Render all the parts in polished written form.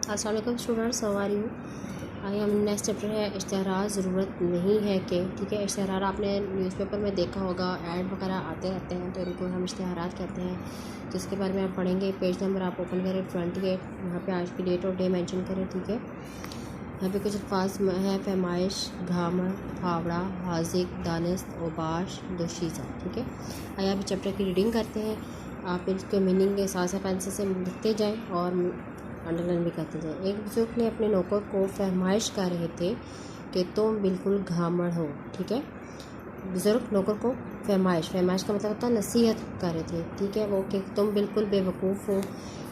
अस्सलाम वालेकुम students, how are you. आई हम नेक्स्ट चैप्टर है इश्तहारात ज़रूरत नहीं है कि। ठीक है, इश्तहार आपने न्यूज़पेपर में देखा होगा, ऐड वगैरह आते रहते हैं तो इनको हम इश्तहारात कहते हैं। तो इसके बारे में आप पढ़ेंगे। पेज नंबर आप ओपन करें 28, यहाँ पे आज की डेट और डे मेंशन करें। ठीक है, यहाँ पे कुछ अल्फाज है: फरमाइश, घामर, फावड़ा, हाजिक, दानस्त, ओबाश, दोशीज़ा। ठीक है, आइए आप चैप्टर की रीडिंग करते हैं। आप इसके मीनिंग के साथ साथ पेंसिल से लिखते जाएँ और अंडरलाइन भी करते जाएँ। एक बुजुर्ग ने अपने नौकर को फरमाइश कर रहे थे कि तुम बिल्कुल घामड़ हो। ठीक है, बुजुर्ग नौकर को फरमाइश का मतलब होता है नसीहत कर रहे थे। ठीक है, वो कि तुम बिल्कुल बेवकूफ़ हो।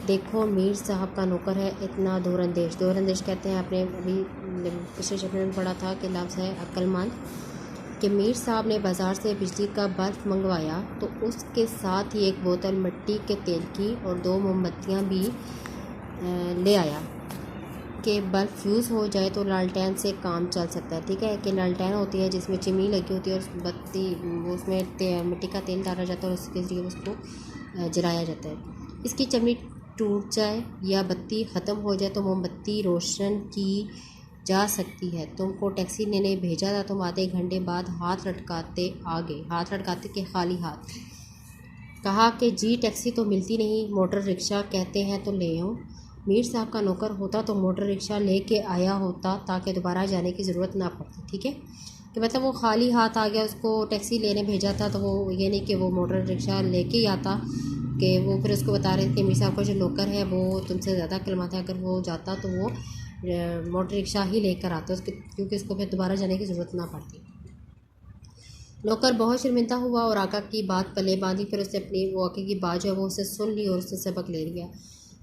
देखो मीर साहब का नौकर है इतना दूरंदेश कहते हैं। आपने अभी पिछले चैप्टर में पढ़ा था कि लफ्ज़ है अक्लमंद। कि मीर साहब ने बाज़ार से बिजली का बल्ब मंगवाया तो उसके साथ ही एक बोतल मिट्टी के तेल की और 2 मोमबत्तियाँ भी ले आया कि बल्ब फ्यूज़ हो जाए तो लालटेन से काम चल सकता है। ठीक है, कि लालटेन होती है जिसमें चिमनी लगी होती है और बत्ती उसमें मिट्टी का तेल डाला जाता है और उसके ज़रिए उसको जलाया जाता है। इसकी चिमनी टूट जाए या बत्ती ख़त्म हो जाए तो मोमबत्ती रोशन की जा सकती है। तुमको टैक्सी लेने भेजा था, तुम आधे घंटे बाद हाथ लटकाते के खाली हाथ। कहा कि जी टैक्सी तो मिलती नहीं, मोटर रिक्शा कहते हैं तो ले आऊँ। मीर साहब का नौकर होता तो मोटर रिक्शा लेके आया होता ताकि दोबारा जाने की ज़रूरत ना पड़ती। ठीक है, कि मतलब वो खाली हाथ आ गया, उसको टैक्सी लेने भेजा था तो वो ये नहीं कि वो मोटर रिक्शा लेके ही आता। कि वो फिर उसको बता रहे थे कि मीर साहब का जो नौकर है वो तुमसे ज़्यादा कलमाता है, अगर वो जाता तो वो मोटर रिक्शा ही लेकर आता उसके, क्योंकि उसको फिर दोबारा जाने की ज़रूरत ना पड़ती। नौकर बहुत शर्मिंदा हुआ और आका की बात पले बांधी। फिर उसने अपनी वो आके की बात जो है वो उससे सुन ली और उससे सबक ले लिया।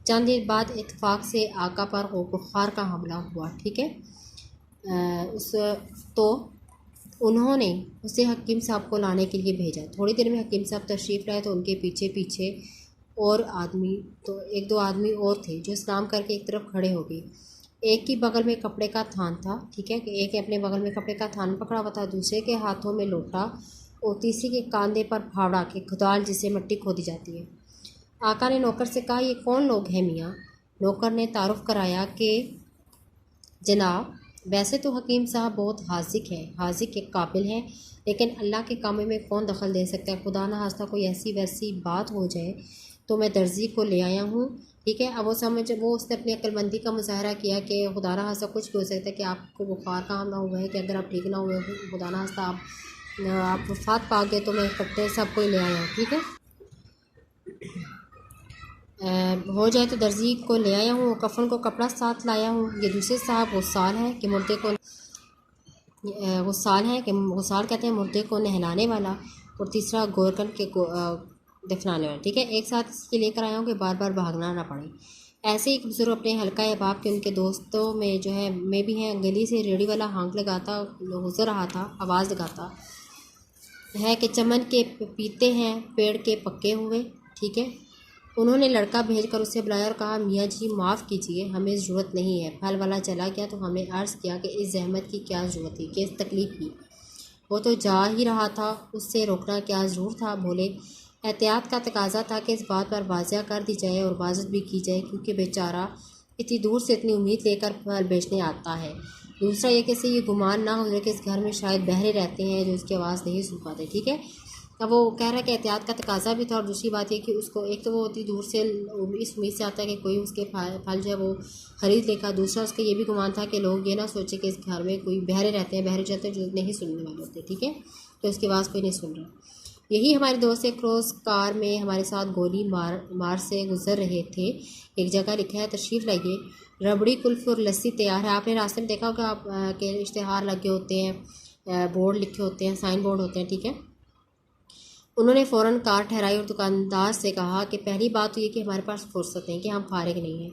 चंद देर बाद इत्तेफाक से आका पर बुखार का हमला हुआ। ठीक है, उस तो उन्होंने उसे हकीम साहब को लाने के लिए भेजा। थोड़ी देर में हकीम साहब तशरीफ़ लाए तो उनके पीछे पीछे और आदमी, तो 1-2 आदमी और थे जो सलाम करके एक तरफ खड़े हो गए। एक की बगल में कपड़े का थान था। ठीक है, कि एक अपने बगल में कपड़े का थान पकड़ा हुआ था, दूसरे के हाथों में लोटा और तीसरे के कंधे पर फावड़ा के खुदाल जिससे मिट्टी खोदी जाती है। आका ने नौकर से कहा, ये कौन लोग हैं मियाँ? नौकर ने तारुफ कराया कि जनाब वैसे तो हकीम साहब बहुत हाजिक के काबिल हैं, लेकिन अल्लाह के कामों में कौन दखल दे सकता है। खुदा ना खास्ता कोई ऐसी वैसी बात हो जाए तो मैं दर्जी को ले आया हूँ। ठीक है, अब वो उसने अपनी अक्लमंदी का मुजाहरा किया कि खुदा ना खास्ता कुछ भी हो सकता है, कि आपको बुखार का हमला हुआ है, कि अगर आप ठीक ना हुए खुदा ना खास्ता आप वफात पा गए तो मैं इकट्ठे सबको ही ले आया हूँ। ठीक है, हो जाए तो दर्जी को ले आया हूँ, कफन को कपड़ा साथ लाया हूँ। ये दूसरे साहब गुस्साल है कि मुर्दे को गुस्साल कहते हैं मुर्दे को नहलाने वाला, और तीसरा गोरकन के दफनाने वाला। ठीक है, एक साथ इसलिए लेकर आया हूँ कि बार बार भागना ना पड़े। ऐसे ही बुजुर्ग अपने हल्का अहबाब के उनके दोस्तों में जो है में भी हैं। गली से रेडी वाला हाँक लगाता गुजर रहा था, आवाज़ लगाता है कि चमन के पीते हैं पेड़ के पक्के हुए। ठीक है, उन्होंने लड़का भेजकर उसे बुलाया और कहा, मियाँ जी माफ़ कीजिए, हमें ज़रूरत नहीं है। फल वाला चला गया तो हमने अर्ज़ किया कि इस जहमत की क्या ज़रूरत थी, कि इस तकलीफ़ की। वो तो जा ही रहा था, उससे रोकना क्या ज़रूर था। बोले, एहतियात का तकाजा था कि इस बात पर वाज़िया कर दी जाए और इबाज़त भी की जाए, क्योंकि बेचारा इतनी दूर से इतनी उम्मीद लेकर फल बेचने आता है। दूसरा ये कि इसे ये गुमान ना हो कि इस घर में शायद बहरे रहते हैं जो उसकी आवाज़ नहीं सुन पाते। ठीक है, अब वो कह रहा है कि एहतियात का तकाजा भी था, और दूसरी बात ये कि उसको एक तो वो इतनी दूर से इस उम्मीद से आता है कि कोई उसके फल जो है वो ख़रीद लेगा। दूसरा उसका ये भी गुमान था कि लोग ये ना सोचे कि इस घर में कोई बहरे रहते हैं, बहरे जाते हैं जो नहीं सुनने वाले होते। ठीक है, तो इसकी आवाज़ कोई नहीं सुन रहा। यही हमारे दोस्त एक रोज़ कार में हमारे साथ गोली मार से गुजर रहे थे। एक जगह लिखा है, तशरीफ़ लाइए, रबड़ी कुल्फ़ी और लस्सी तैयार है। आपने रास्ते में देखा होगा आप के इश्तिहार लगे होते हैं, बोर्ड लिखे होते हैं, साइन बोर्ड होते हैं। ठीक है, उन्होंने फ़ौरन कार ठहराई और दुकानदार से कहा कि पहली बात तो ये कि हमारे पास फुर्सत नहीं, कि हम फारिग नहीं हैं,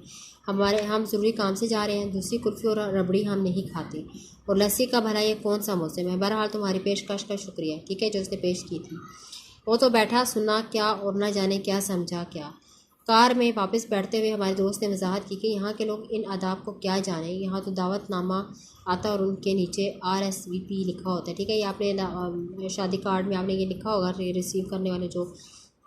हम ज़रूरी काम से जा रहे हैं। दूसरी कुल्फ़ी और रबड़ी हम नहीं खाते, और लस्सी का भला ये कौन सा मौसम है। बहरहाल तुम्हारी पेशकश का शुक्रिया। ठीक है, जो उसने पेश की थी। वो तो बैठा सुना क्या और न जाने क्या समझा क्या। कार में वापस बैठते हुए हमारे दोस्त ने वजाहत की कि यहाँ के लोग इन आदाब को क्या जाने। यहाँ तो दावतनामा आता और उनके नीचे RSVP लिखा होता है। ठीक है, ये आपने शादी कार्ड में आपने ये लिखा होगा, रिसीव करने वाले जो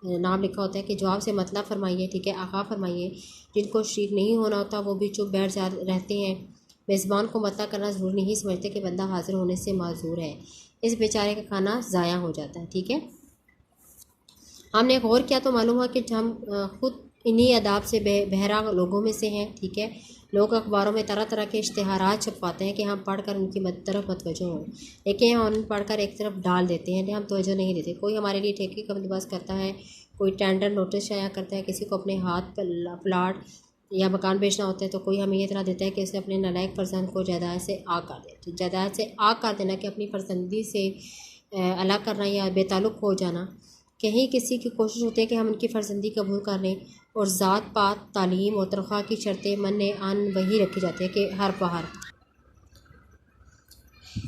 नाम लिखा होता है कि जवाब से मतलब फरमाइए, ठीक है, आगा फरमाइए। जिनको शरीक नहीं होना होता वो भी चुप बैठ जा रहते हैं। मेज़बान को मता करना ज़रूरी नहीं समझते कि बंदा हाजिर होने से माजूर है, इस बेचारे का खाना ज़ाया हो जाता है, ठीक है। हमने गौर किया तो मालूम हुआ कि हम खुद इन्हीं अदाब से बहरा लोगों में से हैं, ठीक है। लोग अखबारों में तरह तरह के इश्तिहारात छपवाते हैं कि हम पढ़कर उनकी तरफ मतवजो हों, लेकिन हम उन पढ़कर एक तरफ डाल देते हैं, हम तवज्जो नहीं देते। कोई हमारे लिए ठेके का बंदोबस्त करता है, कोई टेंडर नोटिस शाया करता है, किसी को अपने हाथ पर प्लाट या मकान बेचना होता है तो कोई हमें ये इतना देता है कि उसे अपने नालायक फर्जंद को जायदाद से आग कर दे। तो जायदाद से आग कर देना कि अपनी फर्जंदी से अलग करना या बेताल्लुक़ हो जाना। कहीं किसी की कोशिश होती है कि हम उनकी फर्जंदी कबूल कर लें, और ज़ात पात तालीम और तनख्वाह की शर्तें मन आन वही रखी जाती है कि हर बाहर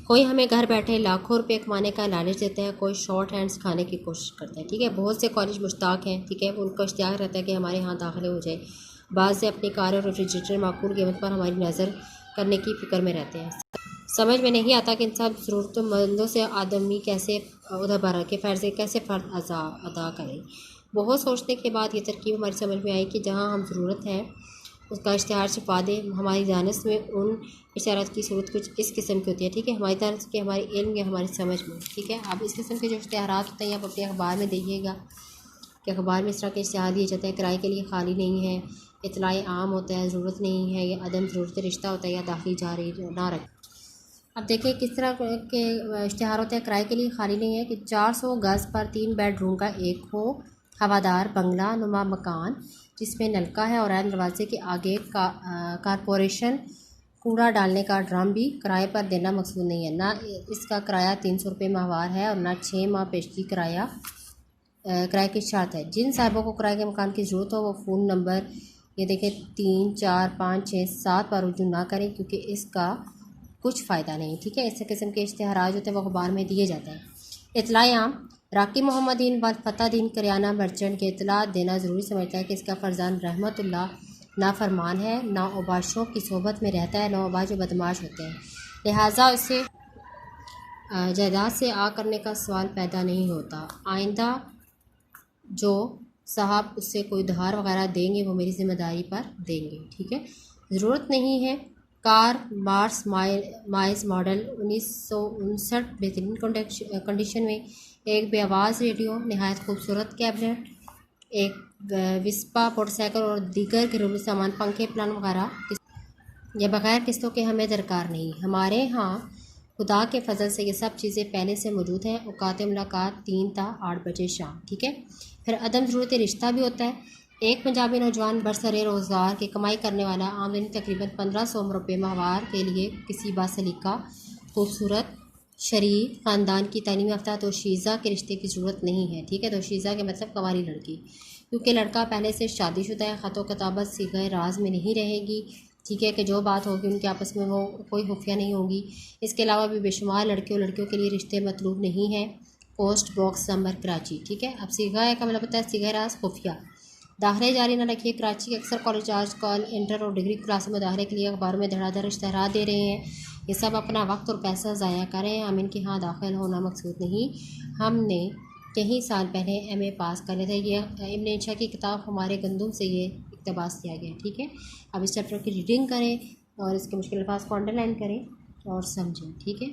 कोई हमें घर बैठे लाखों रुपए कमाने का लालच देता है, कोई शॉर्ट हैंड सिखाने की कोशिश करता है, ठीक है। बहुत से कॉलेज मुश्ताक हैं, ठीक है, उनका इश्तिहार रहता है कि हमारे यहाँ दाखिले हो जाए। बाद से अपनी कार और रेफ्रिजरेटर माकूल कीमत पर हमारी नज़र करने की फ़िक्र में रहते हैं। समझ में नहीं आता कि इन सब ज़रूरतमंदों से आदमी कैसे उधर भर के फ़र्ज़ कैसे फ़र्ज अदा करें। बहुत सोचने के बाद ये तरकीब हमारी समझ में आई कि जहाँ हम ज़रूरत है उसका इश्तिहार छपा दें। हमारी दानिश में उन इशारात की सूरत कुछ इस किस्म की होती है, ठीक है, हमारी दानिश की, हमारे इल्म या हमारी समझ में, ठीक है। अब इस किस्म के जो इश्तिहारात होते हैं आप अपने अखबार में देखिएगा कि अखबार में इस तरह के इश्तिहार दिए जाते हैं, किराए के लिए खाली नहीं है, इतलाए आम होता है, ज़रूरत नहीं है, या अदम ज़रूरत रिश्ता होता है, या दाखिली जारी ना रखें। अब देखिए किस तरह के इश्तिहार होते हैं, किराए के लिए खाली नहीं है कि 400 गज़ पर 3 बेडरूम का एक हो हवादार बंगला नुमा मकान जिसमें नलका है और दरवाजे के आगे कारपोरेशन कूड़ा डालने का ड्रम भी किराए पर देना मकसूद नहीं है। ना इसका किराया 300 रुपये माहवार है और ना 6 माह पेशगी किराए की शर्त है। जिन साहिबों को किराए के मकान की ज़रूरत हो वो फ़ोन नंबर ये देखें 3 4 5 6 7 पर रुजू ना करें क्योंकि इसका कुछ फ़ायदा नहीं, ठीक है। इस किस्म के इश्तिहारात जो होते हैं वो अखबार में दिए जाते हैं। इतलाए आम राकी मोहम्मदीन व फतादीन करियाना मर्चेंट के इतला देना ज़रूरी समझता है कि इसका फरजान रहमतुल्लाह ना फरमान है, ना उबाशों की सोबत में रहता है, ना उबाश बदमाश होते हैं, लिहाजा उससे जायदाद से आ करने का सवाल पैदा नहीं होता। आइंदा जो साहब उससे कोई उधार वगैरह देंगे वो मेरी ज़िम्मेदारी पर देंगे, ठीक है। ज़रूरत नहीं है कार मार्स माइस मॉडल 1959 बेहतरीन कंडीशन में, एक बेआवाज़ रेडियो, नहायत खूबसूरत कैबिनेट, एक विस्पा मोटरसाइकिल और दीगर घरेलू सामान, पंखे प्लान वगैरह ये बग़ैर किस्तों के हमें दरकार नहीं। हमारे यहाँ खुदा के फजल से ये सब चीज़ें पहले से मौजूद हैं। औकात मुलाकात 3 ता 8 बजे शाम, ठीक है। फिर अदम ज़रूरत रिश्ता भी होता है। एक पंजाबी नौजवान बरसरे रोज़गार की कमाई करने वाला आमदनी तकरीबन 1500 रुपये माहवार के लिए किसी बासलीका खूबसूरत शरीफ ख़ानदान की तालीम याफ्ता दोशीज़ा के रिश्ते की ज़रूरत नहीं है, ठीक है। दोशीज़ा के मतलब कंवारी लड़की, क्योंकि लड़का पहले से शादीशुदा है, ख़तो किताबत सीगे राज में नहीं रहेगी, ठीक है, कि जो बात होगी उनके आपस में वो कोई खुफिया नहीं होगी। इसके अलावा भी बेशुमार लड़कियों के लिए रिश्ते मतलूब नहीं है। पोस्ट बॉक्स नंबर कराची, ठीक है। अब सीगा का मतलब होता है सीगा राज खुफिया। दाखिले जारी न रखिए। कराची के अक्सर कॉलेज आजकल इंटर और डिग्री क्लास में दाखिले के लिए अखबारों में धड़ाधड़ इश्तिहार दे रहे हैं। ये सब अपना वक्त और पैसा ज़ाया करें। हम इनके यहाँ दाखिल होना मकसूद नहीं। हमने कई साल पहले MA पास कर लिया था। ये इब्न इंशा की किताब हमारे गंदुम से ये इक़्तिबास किया गया, ठीक है। अब इस चैप्टर की रीडिंग करें और इसके मुश्किल अल्फाज को अंडरलाइन करें और समझें, ठीक है।